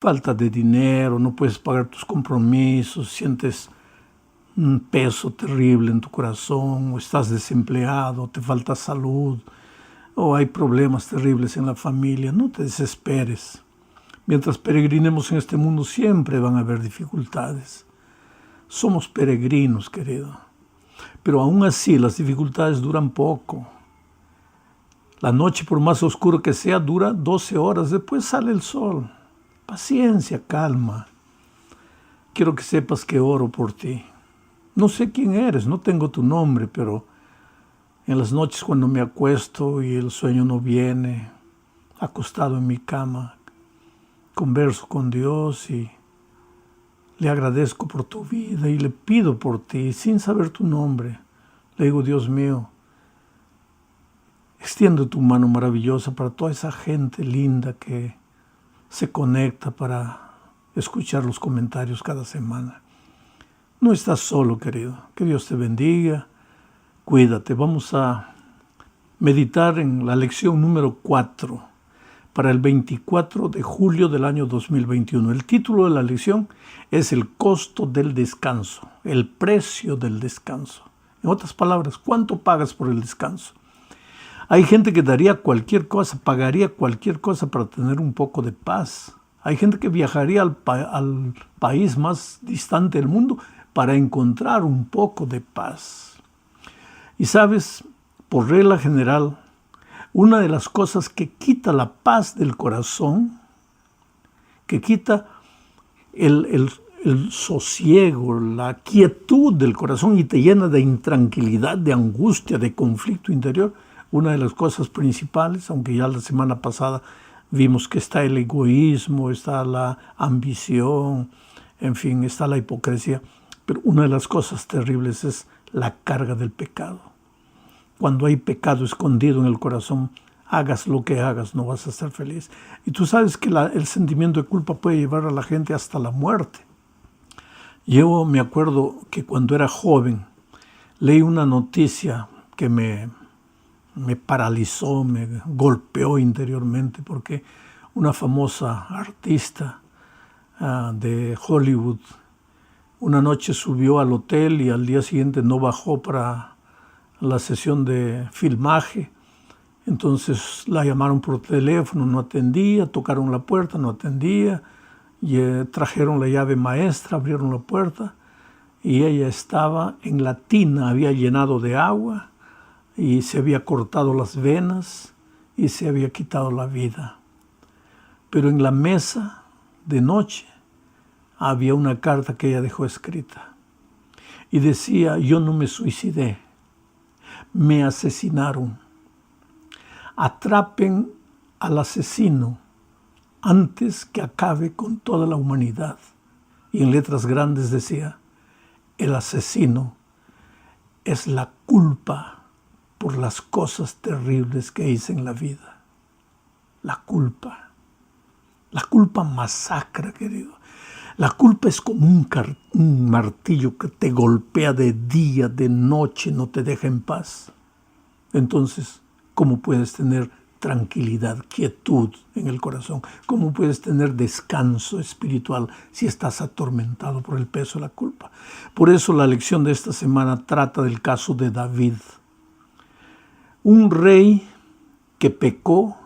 falta de dinero, no puedes pagar tus compromisos, sientes un peso terrible en tu corazón, o estás desempleado, te falta salud, o hay problemas terribles en la familia, no te desesperes. Mientras peregrinemos en este mundo siempre van a haber dificultades. Somos peregrinos, querido. Pero aún así las dificultades duran poco. La noche, por más oscura que sea, dura 12 horas. Después sale el sol. Paciencia, calma. Quiero que sepas que oro por ti. No sé quién eres, no tengo tu nombre, pero en las noches cuando me acuesto y el sueño no viene, acostado en mi cama, converso con Dios y le agradezco por tu vida y le pido por ti sin saber tu nombre. Le digo, Dios mío, extiende tu mano maravillosa para toda esa gente linda que se conecta para escuchar los comentarios cada semana. No estás solo, querido. Que Dios te bendiga. Cuídate. Vamos a meditar en la lección número 4 para el 24 de julio del año 2021. El título de la lección es El costo del descanso, el precio del descanso. En otras palabras, ¿cuánto pagas por el descanso? Hay gente que daría cualquier cosa, pagaría cualquier cosa para tener un poco de paz. Hay gente que viajaría al país más distante del mundo para encontrar un poco de paz. Y sabes, por regla general, una de las cosas que quita la paz del corazón, que quita el sosiego, la quietud del corazón y te llena de intranquilidad, de angustia, de conflicto interior, una de las cosas principales, aunque ya la semana pasada vimos que está el egoísmo, está la ambición, en fin, está la hipocresía, pero una de las cosas terribles es la carga del pecado. Cuando hay pecado escondido en el corazón, hagas lo que hagas, no vas a ser feliz. Y tú sabes que el sentimiento de culpa puede llevar a la gente hasta la muerte. Yo me acuerdo que cuando era joven, leí una noticia que me paralizó, me golpeó interiormente, porque una famosa artista de Hollywood una noche subió al hotel y al día siguiente no bajó para la sesión de filmaje. Entonces la llamaron por teléfono, no atendía, tocaron la puerta, no atendía, y trajeron la llave maestra, abrieron la puerta y ella estaba en la tina, había llenado de agua y se había cortado las venas y se había quitado la vida. Pero en la mesa de noche había una carta que ella dejó escrita y decía: yo no me suicidé, me asesinaron. Atrapen al asesino antes que acabe con toda la humanidad. Y en letras grandes decía: el asesino es la culpa por las cosas terribles que hice en la vida. La culpa. La culpa masacra, querido. La culpa es como un martillo que te golpea de día, de noche, no te deja en paz. Entonces, ¿cómo puedes tener tranquilidad, quietud en el corazón? ¿Cómo puedes tener descanso espiritual si estás atormentado por el peso de la culpa? Por eso la lección de esta semana trata del caso de David. Un rey que pecó,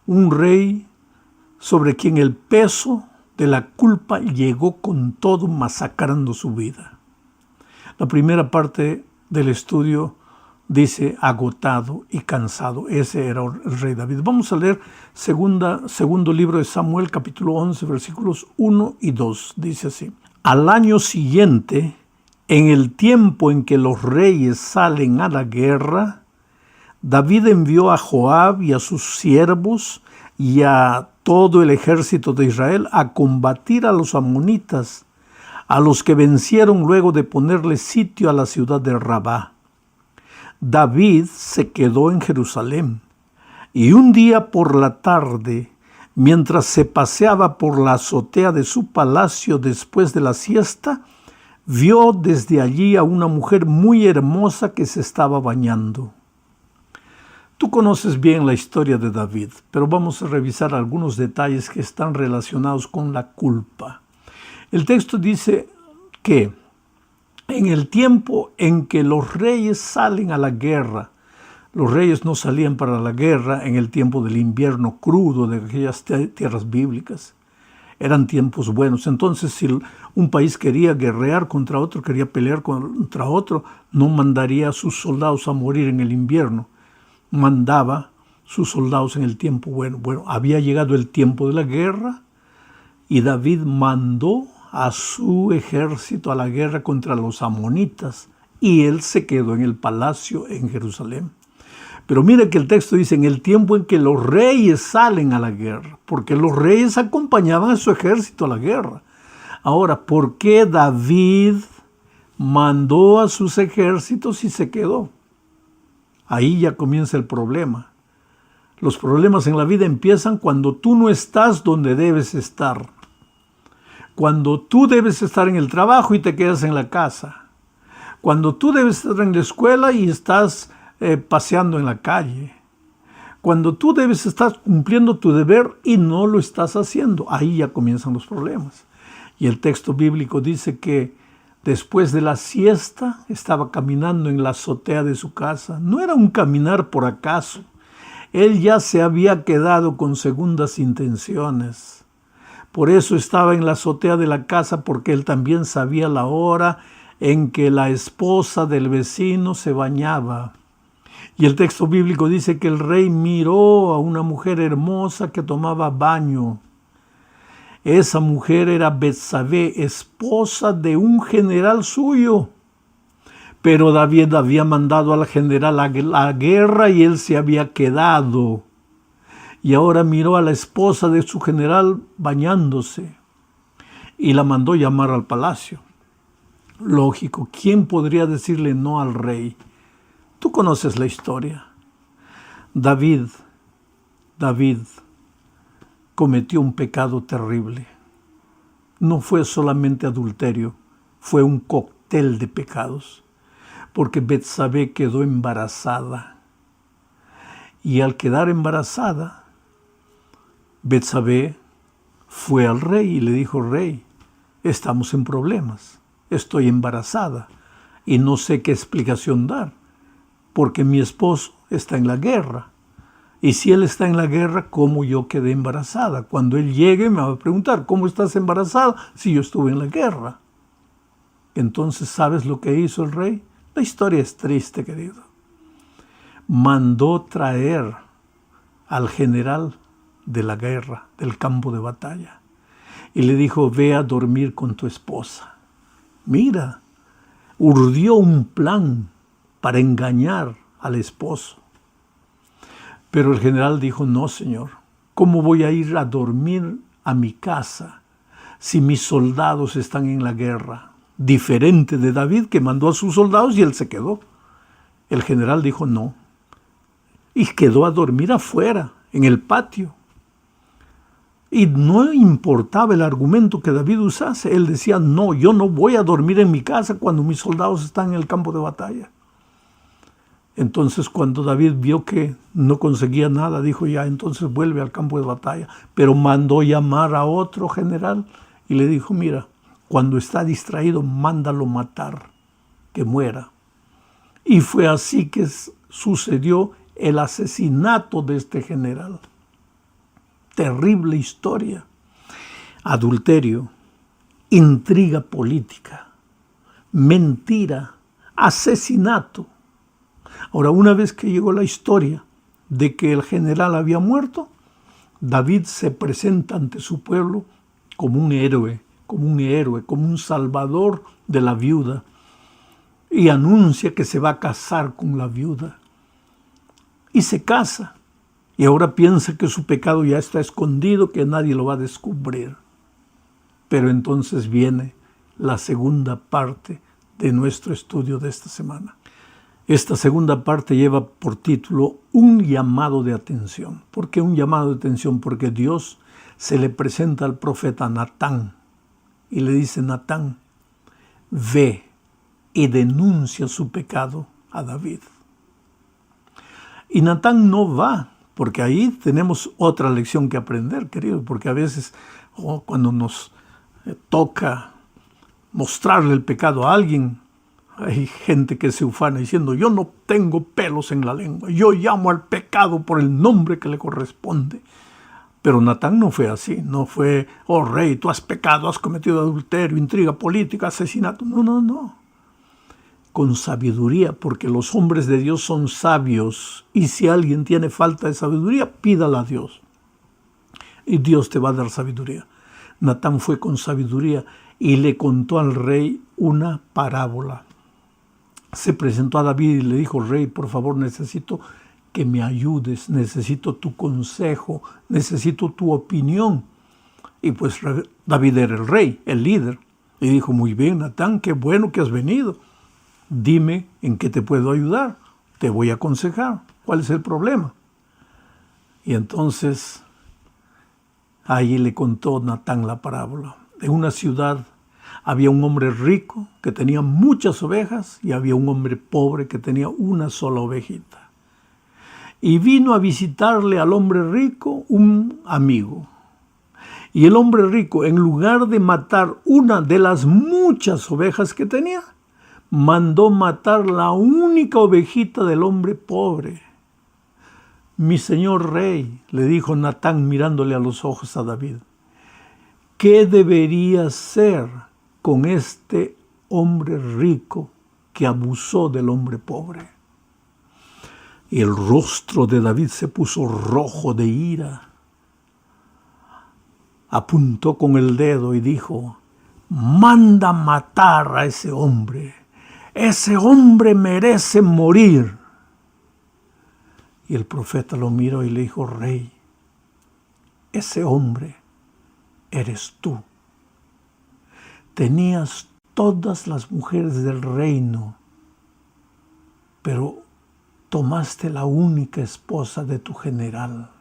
un rey sobre quien el peso de la culpa llegó con todo, masacrando su vida. La primera parte del estudio dice agotado y cansado. Ese era el rey David. Vamos a leer segundo libro de Samuel, capítulo 11, versículos 1 y 2. Dice así: al año siguiente, en el tiempo en que los reyes salen a la guerra, David envió a Joab y a sus siervos y a todo el ejército de Israel a combatir a los amonitas, a los que vencieron luego de ponerle sitio a la ciudad de Rabá. David se quedó en Jerusalén, y un día por la tarde, mientras se paseaba por la azotea de su palacio después de la siesta, vio desde allí a una mujer muy hermosa que se estaba bañando. Tú conoces bien la historia de David, pero vamos a revisar algunos detalles que están relacionados con la culpa. El texto dice que en el tiempo en que los reyes salen a la guerra, los reyes no salían para la guerra en el tiempo del invierno crudo de aquellas tierras bíblicas. Eran tiempos buenos. Entonces, si un país quería guerrear contra otro, quería pelear contra otro, no mandaría a sus soldados a morir en el invierno. Mandaba sus soldados en el tiempo bueno. Bueno, había llegado el tiempo de la guerra y David mandó a su ejército a la guerra contra los amonitas y él se quedó en el palacio en Jerusalén. Pero mira que el texto dice en el tiempo en que los reyes salen a la guerra, porque los reyes acompañaban a su ejército a la guerra. Ahora, ¿por qué David mandó a sus ejércitos y se quedó? Ahí ya comienza el problema. Los problemas en la vida empiezan cuando tú no estás donde debes estar. Cuando tú debes estar en el trabajo y te quedas en la casa. Cuando tú debes estar en la escuela y estás paseando en la calle. Cuando tú debes estar cumpliendo tu deber y no lo estás haciendo. Ahí ya comienzan los problemas. Y el texto bíblico dice que después de la siesta estaba caminando en la azotea de su casa. No era un caminar por acaso. Él ya se había quedado con segundas intenciones. Por eso estaba en la azotea de la casa, porque él también sabía la hora en que la esposa del vecino se bañaba. Y el texto bíblico dice que el rey miró a una mujer hermosa que tomaba baño. Esa mujer era Betsabé, esposa de un general suyo. Pero David había mandado al general a la guerra y él se había quedado. Y ahora miró a la esposa de su general bañándose y la mandó llamar al palacio. Lógico, ¿quién podría decirle no al rey? Tú conoces la historia. David cometió un pecado terrible. No fue solamente adulterio, fue un cóctel de pecados. Porque Betsabé quedó embarazada. Y al quedar embarazada, Betsabé fue al rey y le dijo: rey, estamos en problemas, estoy embarazada y no sé qué explicación dar, porque mi esposo está en la guerra. Y si él está en la guerra, ¿cómo yo quedé embarazada? Cuando él llegue me va a preguntar: ¿cómo estás embarazada si yo estuve en la guerra? Entonces, ¿sabes lo que hizo el rey? La historia es triste, querido. Mandó traer al general de la guerra, del campo de batalla, y le dijo: ve a dormir con tu esposa. Mira, urdió un plan para engañar al esposo. Pero el general dijo: no, señor, ¿cómo voy a ir a dormir a mi casa si mis soldados están en la guerra? Diferente de David, que mandó a sus soldados y él se quedó. El general dijo no. Y quedó a dormir afuera, en el patio. Y no importaba el argumento que David usase. Él decía: no, yo no voy a dormir en mi casa cuando mis soldados están en el campo de batalla. Entonces, cuando David vio que no conseguía nada, dijo: ya, entonces vuelve al campo de batalla. Pero mandó llamar a otro general y le dijo: mira, cuando está distraído, mándalo matar, que muera. Y fue así que sucedió el asesinato de este general. Terrible historia. Adulterio, intriga política, mentira, asesinato. Ahora, una vez que llegó la historia de que el general había muerto, David se presenta ante su pueblo como un héroe, como un salvador de la viuda, y anuncia que se va a casar con la viuda. Y se casa. Y ahora piensa que su pecado ya está escondido, que nadie lo va a descubrir. Pero entonces viene la segunda parte de nuestro estudio de esta semana. Esta segunda parte lleva por título un llamado de atención. ¿Por qué un llamado de atención? Porque Dios se le presenta al profeta Natán y le dice: Natán, ve y denuncia su pecado a David. Y Natán no va, porque ahí tenemos otra lección que aprender, querido, porque a veces cuando nos toca mostrarle el pecado a alguien, hay gente que se ufana diciendo, yo no tengo pelos en la lengua, yo llamo al pecado por el nombre que le corresponde. Pero Natán no fue así, no fue, oh rey, tú has pecado, has cometido adulterio, intriga política, asesinato. No, no, no. Con sabiduría, porque los hombres de Dios son sabios, y si alguien tiene falta de sabiduría, pídala a Dios. Y Dios te va a dar sabiduría. Natán fue con sabiduría y le contó al rey una parábola. Se presentó a David y le dijo, rey, por favor, necesito que me ayudes, necesito tu consejo, necesito tu opinión. Y pues David era el rey, el líder. Y dijo, muy bien, Natán, qué bueno que has venido. Dime en qué te puedo ayudar, te voy a aconsejar. ¿Cuál es el problema? Y entonces ahí le contó Natán la parábola. En una ciudad había un hombre rico que tenía muchas ovejas y había un hombre pobre que tenía una sola ovejita. Y vino a visitarle al hombre rico un amigo. Y el hombre rico, en lugar de matar una de las muchas ovejas que tenía, mandó matar la única ovejita del hombre pobre. Mi señor rey, le dijo Natán mirándole a los ojos a David, ¿qué debería hacer con este hombre rico que abusó del hombre pobre? Y el rostro de David se puso rojo de ira. Apuntó con el dedo y dijo, manda matar a ese hombre. Ese hombre merece morir. Y el profeta lo miró y le dijo, rey, ese hombre eres tú. Tenías todas las mujeres del reino, pero tomaste la única esposa de tu general.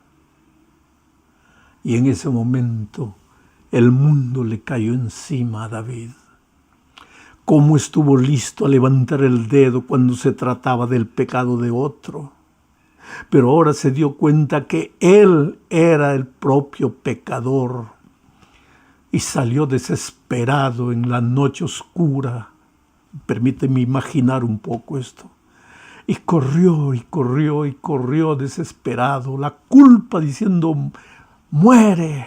Y en ese momento el mundo le cayó encima a David. ¿Cómo estuvo listo a levantar el dedo cuando se trataba del pecado de otro? Pero ahora se dio cuenta que él era el propio pecador y salió desesperado en la noche oscura. Permíteme imaginar un poco esto. Y corrió y corrió y corrió desesperado, la culpa diciendo, muere,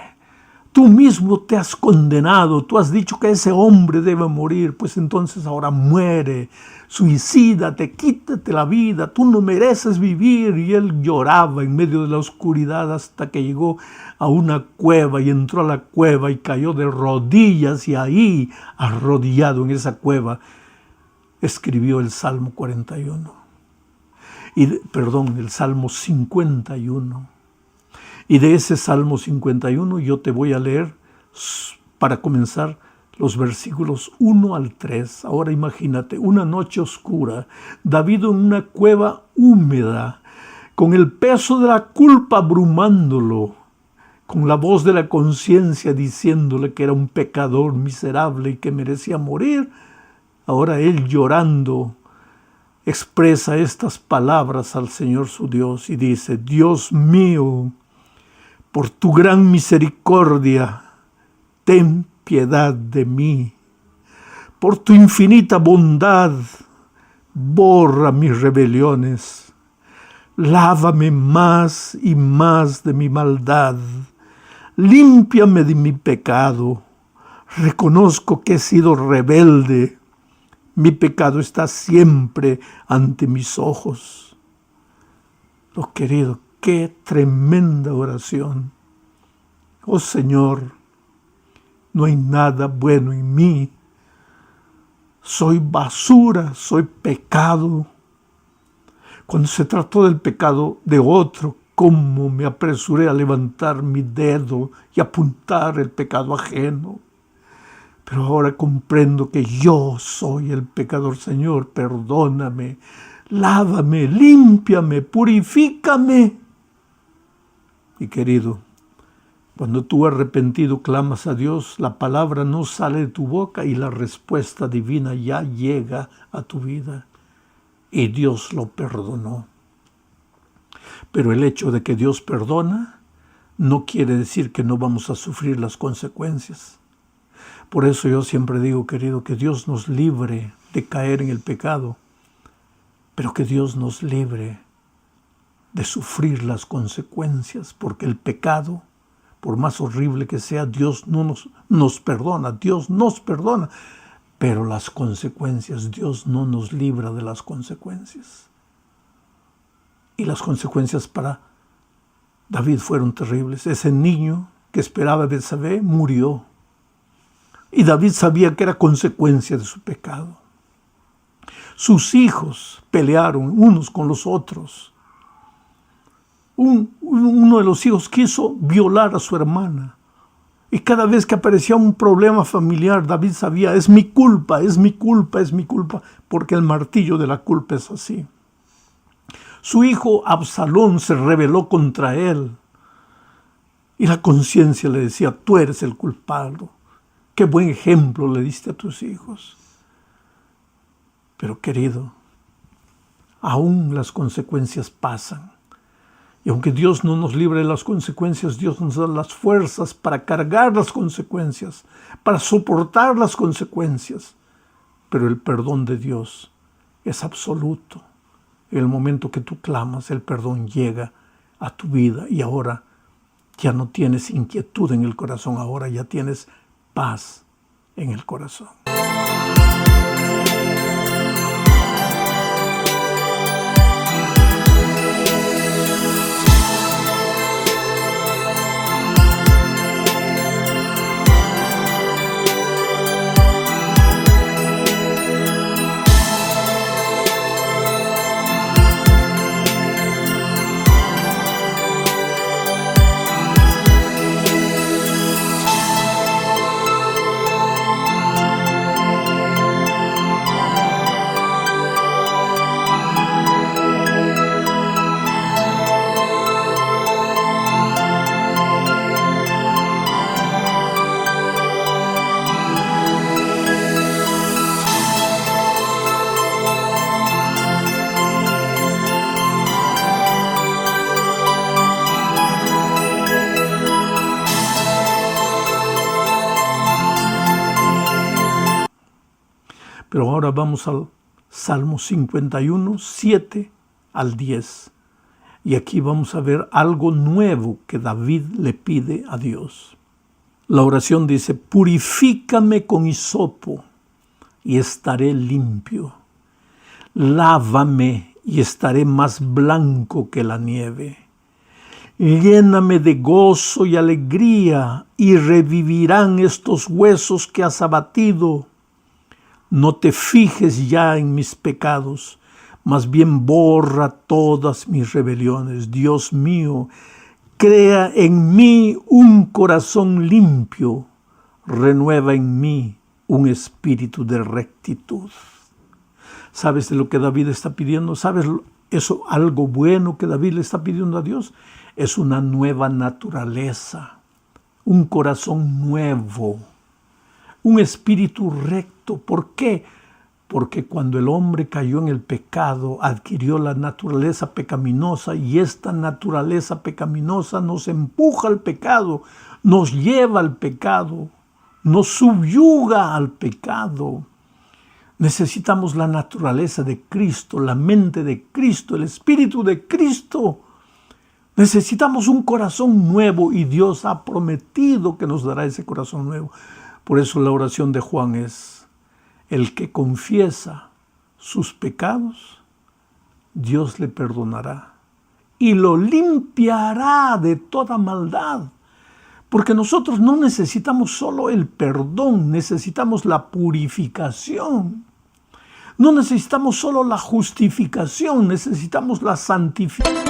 tú mismo te has condenado, tú has dicho que ese hombre debe morir, pues entonces ahora muere, suicídate, quítate la vida, tú no mereces vivir. Y él lloraba en medio de la oscuridad hasta que llegó a una cueva y entró a la cueva y cayó de rodillas y ahí, arrodillado en esa cueva, escribió el Salmo 41. El Salmo 51. Y de ese Salmo 51 yo te voy a leer, para comenzar, los versículos 1 al 3. Ahora imagínate, una noche oscura, David en una cueva húmeda, con el peso de la culpa abrumándolo, con la voz de la conciencia diciéndole que era un pecador miserable y que merecía morir. Ahora él llorando expresa estas palabras al Señor su Dios y dice, Dios mío, por tu gran misericordia, ten piedad de mí. Por tu infinita bondad, borra mis rebeliones. Lávame más y más de mi maldad. Límpiame de mi pecado. Reconozco que he sido rebelde. Mi pecado está siempre ante mis ojos. Oh, querido, qué tremenda oración. Oh Señor, no hay nada bueno en mí. Soy basura, soy pecado. Cuando se trató del pecado de otro, cómo me apresuré a levantar mi dedo y apuntar el pecado ajeno. Pero ahora comprendo que yo soy el pecador. Señor, perdóname, lávame, límpiame, purifícame. Y querido, cuando tú arrepentido clamas a Dios, la palabra no sale de tu boca y la respuesta divina ya llega a tu vida. Y Dios lo perdonó. Pero el hecho de que Dios perdona no quiere decir que no vamos a sufrir las consecuencias. Por eso yo siempre digo, querido, que Dios nos libre de caer en el pecado, pero que Dios nos libre de sufrir las consecuencias, porque el pecado, por más horrible que sea, Dios no nos perdona, Dios nos perdona, pero las consecuencias, Dios no nos libra de las consecuencias. Y las consecuencias para David fueron terribles. Ese niño que esperaba a Betsabé murió. Y David sabía que era consecuencia de su pecado. Sus hijos pelearon unos con los otros. Uno de los hijos quiso violar a su hermana. Y cada vez que aparecía un problema familiar, David sabía, es mi culpa, es mi culpa, es mi culpa, porque el martillo de la culpa es así. Su hijo Absalón se rebeló contra él. Y la conciencia le decía, tú eres el culpable. Qué buen ejemplo le diste a tus hijos. Pero querido, aún las consecuencias pasan. Y aunque Dios no nos libre de las consecuencias, Dios nos da las fuerzas para cargar las consecuencias, para soportar las consecuencias. Pero el perdón de Dios es absoluto. En el momento que tú clamas, el perdón llega a tu vida y ahora ya no tienes inquietud en el corazón, ahora ya tienes paz en el corazón. Pero ahora vamos al Salmo 51, 7 al 10. Y aquí vamos a ver algo nuevo que David le pide a Dios. La oración dice, purifícame con hisopo y estaré limpio. Lávame y estaré más blanco que la nieve. Lléname de gozo y alegría y revivirán estos huesos que has abatido. No te fijes ya en mis pecados, más bien borra todas mis rebeliones. Dios mío, crea en mí un corazón limpio, renueva en mí un espíritu de rectitud. ¿Sabes de lo que David está pidiendo? ¿Sabes eso, algo bueno que David le está pidiendo a Dios? Es una nueva naturaleza, un corazón nuevo, un espíritu recto. ¿Por qué? Porque cuando el hombre cayó en el pecado, adquirió la naturaleza pecaminosa y esta naturaleza pecaminosa nos empuja al pecado, nos lleva al pecado, nos subyuga al pecado. Necesitamos la naturaleza de Cristo, la mente de Cristo, el espíritu de Cristo. Necesitamos un corazón nuevo y Dios ha prometido que nos dará ese corazón nuevo. Por eso la oración de Juan es, el que confiesa sus pecados, Dios le perdonará y lo limpiará de toda maldad. Porque nosotros no necesitamos solo el perdón, necesitamos la purificación. No necesitamos solo la justificación, necesitamos la santificación.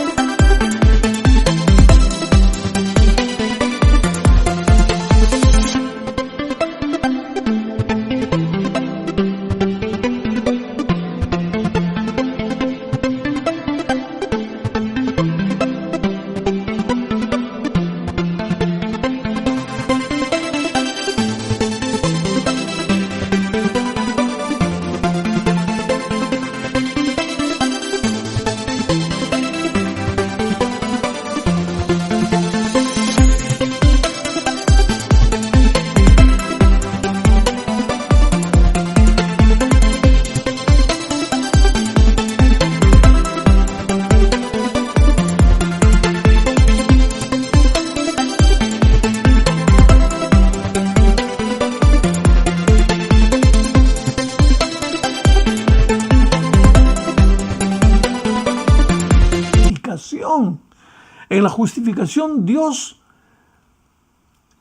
En la justificación Dios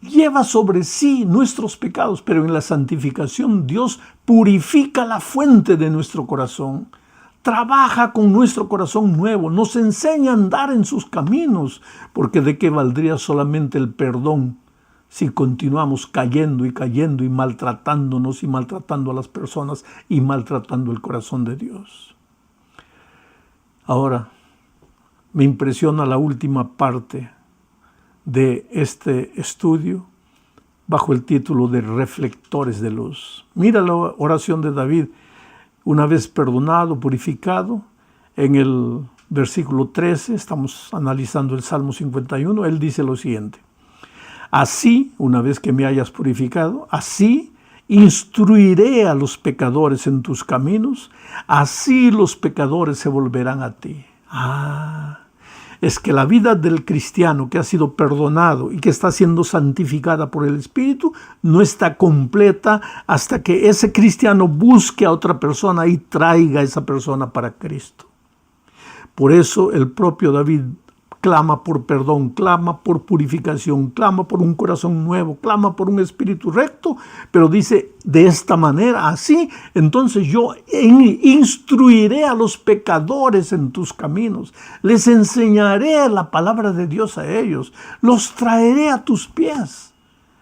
lleva sobre sí nuestros pecados, pero en la santificación Dios purifica la fuente de nuestro corazón. Trabaja con nuestro corazón nuevo, nos enseña a andar en sus caminos, porque ¿de qué valdría solamente el perdón si continuamos cayendo y maltratándonos y maltratando a las personas y maltratando el corazón de Dios? Ahora, me impresiona la última parte de este estudio bajo el título de Reflectores de Luz. Mira la oración de David. Una vez perdonado, purificado, en el versículo 13, estamos analizando el Salmo 51, él dice lo siguiente: así, una vez que me hayas purificado, así instruiré a los pecadores en tus caminos, así los pecadores se volverán a ti. Es que la vida del cristiano que ha sido perdonado y que está siendo santificada por el Espíritu no está completa hasta que ese cristiano busque a otra persona y traiga a esa persona para Cristo. Por eso el propio David clama por perdón, clama por purificación, clama por un corazón nuevo, clama por un espíritu recto, pero dice de esta manera, así, entonces yo instruiré a los pecadores en tus caminos, les enseñaré la palabra de Dios a ellos, los traeré a tus pies.